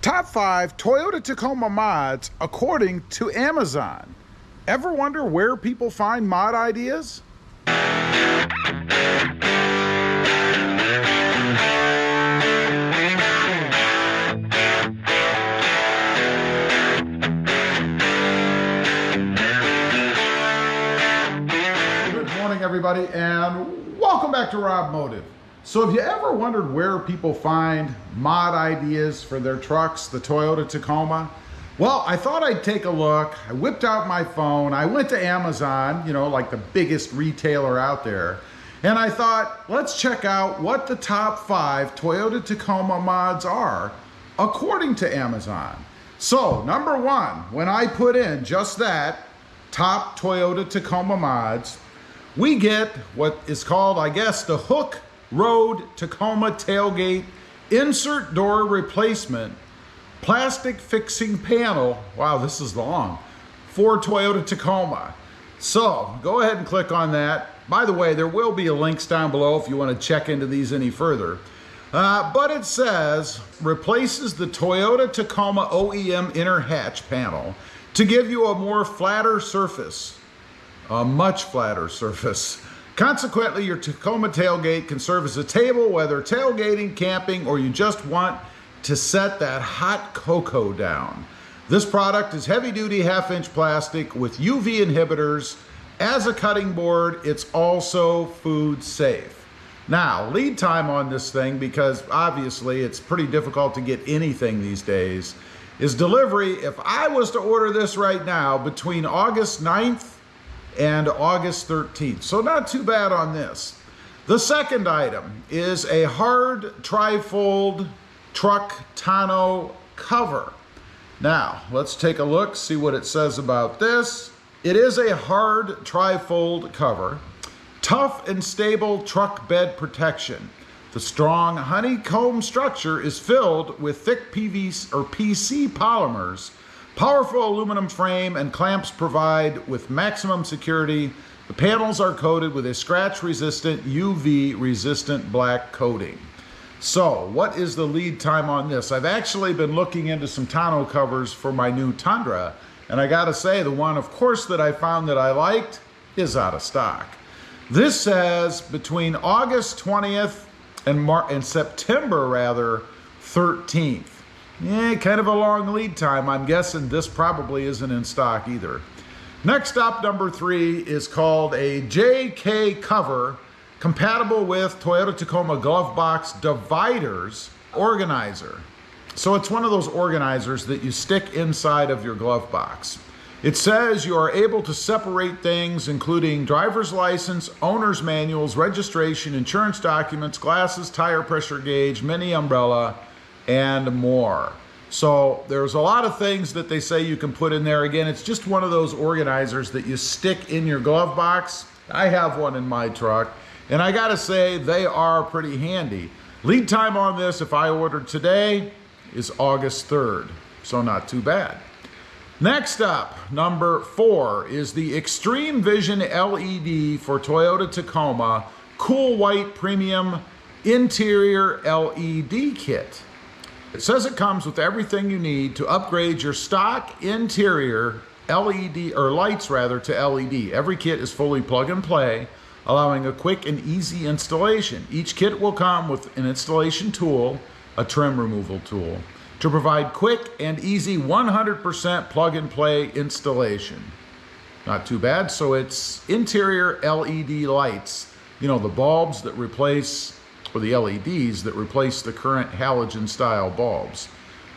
Top 5 Toyota Tacoma mods according to Amazon. Ever wonder where people find mod ideas? Good morning, everybody, and welcome back to Robmotive. So have you ever wondered where people find mod ideas for their trucks, the Toyota Tacoma? Well, I thought I'd take a look. I whipped out my phone. I went to Amazon, you know, like the biggest retailer out there. And I thought, let's check out what the top 5 Toyota Tacoma mods are according to Amazon. So, number 1, when I put in just that, top Toyota Tacoma mods, we get what is called, I guess, the Hooke Road Tacoma Tailgate Insert Door Replacement Plastic Fixing Panel. Wow, this is long. For Toyota Tacoma. So, go ahead and click on that. By the way, there will be links down below if you want to check into these any further. But it says, replaces the Toyota Tacoma OEM inner hatch panel to give you a more flatter surface. A much flatter surface. Consequently, your Tacoma tailgate can serve as a table, whether tailgating, camping, or you just want to set that hot cocoa down. This product is heavy-duty half-inch plastic with UV inhibitors. As a cutting board, it's also food safe. Now, lead time on this thing, because obviously it's pretty difficult to get anything these days, is delivery. If I was to order this right now between August 9th and August 13th. So not too bad on this. The second item is a hard trifold truck tonneau cover. Now, let's take a look, see what it says about this. It is a hard trifold cover, tough and stable truck bed protection. The strong honeycomb structure is filled with thick PVC or PC polymers. Powerful aluminum frame and clamps provide with maximum security. The panels are coated with a scratch-resistant, UV-resistant black coating. So, what is the lead time on this? I've actually been looking into some tonneau covers for my new Tundra, and I gotta say, the one, of course, that I found that I liked is out of stock. This says between August 20th and September, rather, 13th. Yeah, kind of a long lead time. I'm guessing this probably isn't in stock either. Next up, number 3 is called a JKCOVER, compatible with Toyota Tacoma glove box dividers organizer. So it's one of those organizers that you stick inside of your glove box. It says you are able to separate things, including driver's license, owner's manuals, registration, insurance documents, glasses, tire pressure gauge, mini umbrella, and more. So there's a lot of things that they say you can put in there. Again, it's just one of those organizers that you stick in your glove box. I have one in my truck, and I gotta say, they are pretty handy. Lead time on this, if I ordered today, is August 3rd, so not too bad. Next up, number 4 is the XtremeVision LED for Toyota Tacoma Cool White Premium Interior LED Kit. It says it comes with everything you need to upgrade your stock interior LED, or lights rather, to LED. Every kit is fully plug and play, allowing a quick and easy installation. Each kit will come with an installation tool, a trim removal tool, to provide quick and easy 100% plug and play installation. Not too bad. So it's interior LED lights, you know, the bulbs that replace, or the LEDs that replace the current halogen style bulbs.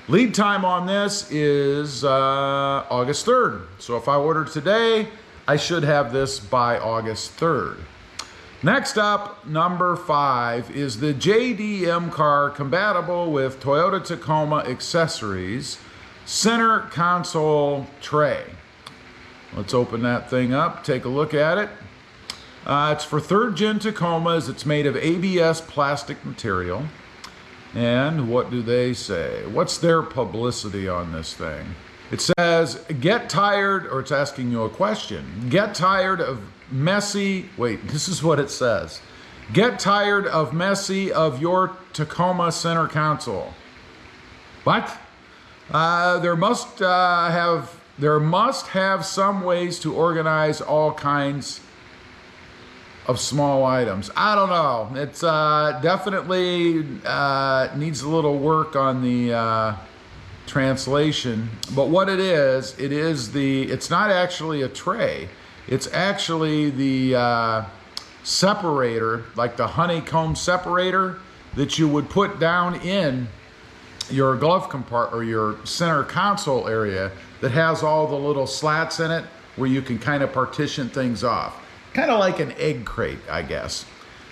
Lead time on this is August 3rd. So if I order today, I should have this by August 3rd. Next up, number 5 is the JDMCAR compatible with Toyota Tacoma accessories center console tray. Let's open that thing up, take a look at it. It's for 3rd gen Tacomas. It's made of ABS plastic material. And what do they say? What's their publicity on this thing? It says, get tired, or it's asking you a question. Get tired of messy, wait, this is what it says. Get tired of messy of your Tacoma center console. What? There must have some ways to organize all kinds of small items. I don't know. It's definitely needs a little work on the translation. But what it's not actually a tray. It's actually the separator, like the honeycomb separator that you would put down in your glove compartment or your center console area that has all the little slats in it where you can kind of partition things off. Kind of like an egg crate, I guess.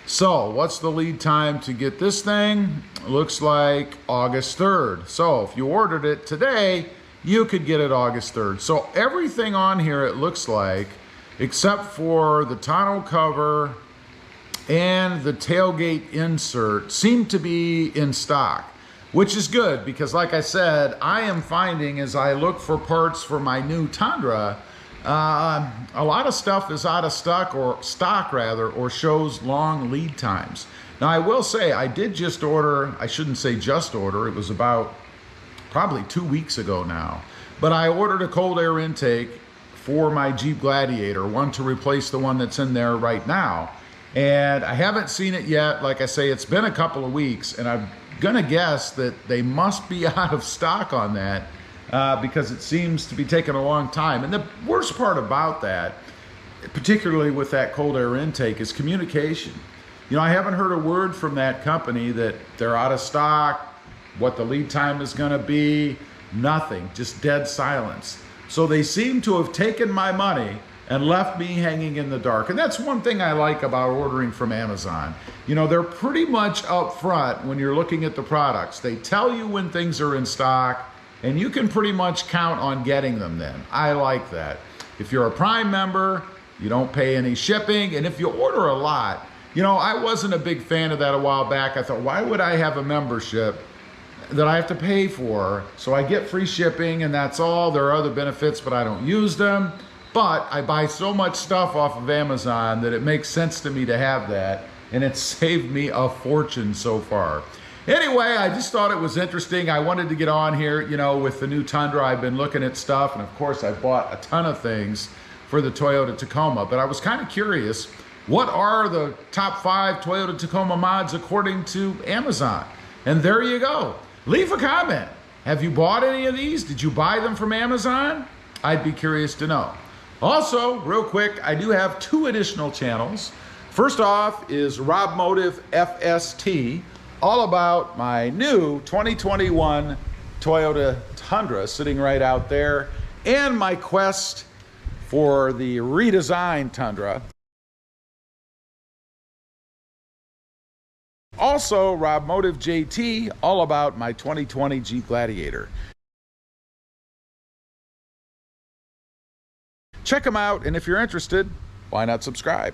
So what's the lead time to get this thing? Looks like August 3rd. So if you ordered it today, you could get it August 3rd. So everything on here, it looks like, except for the tonneau cover and the tailgate insert, seem to be in stock, which is good because, like I said, I am finding as I look for parts for my new Tundra, a lot of stuff is out of stock or shows long lead times. Now I will say I did just order, I shouldn't say just order, it was about probably 2 weeks ago now, but I ordered a cold air intake for my Jeep Gladiator, one to replace the one that's in there right now. And I haven't seen it yet. Like I say, it's been a couple of weeks, and I'm gonna guess that they must be out of stock on that because it seems to be taking a long time. And the worst part about that, particularly with that cold air intake, is communication. You know, I haven't heard a word from that company that they're out of stock, what the lead time is gonna be, nothing, just dead silence. So they seem to have taken my money and left me hanging in the dark. And that's one thing I like about ordering from Amazon. You know, they're pretty much up front when you're looking at the products. They tell you when things are in stock, and you can pretty much count on getting them then. I like that. If you're a Prime member, you don't pay any shipping, and if you order a lot, you know, I wasn't a big fan of that a while back. I thought, why would I have a membership that I have to pay for? So I get free shipping and that's all. There are other benefits, but I don't use them. But I buy so much stuff off of Amazon that it makes sense to me to have that, and it's saved me a fortune so far. Anyway, I just thought it was interesting. I wanted to get on here, you know, with the new Tundra. I've been looking at stuff, and of course I bought a ton of things for the Toyota Tacoma, but I was kind of curious, what are the top 5 Toyota Tacoma mods according to Amazon? And there you go. Leave a comment. Have you bought any of these? Did you buy them from Amazon? I'd be curious to know. Also, real quick, I do have 2 additional channels. First off is Robmotive FST, all about my new 2021 Toyota Tundra sitting right out there, and my quest for the redesigned Tundra. Also, Robmotive JT, all about my 2020 Jeep Gladiator. Check them out, and if you're interested, why not subscribe?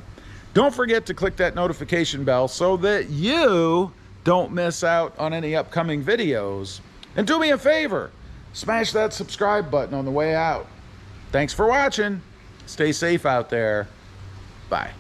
Don't forget to click that notification bell so that you don't miss out on any upcoming videos. And do me a favor, smash that subscribe button on the way out. Thanks for watching. Stay safe out there. Bye.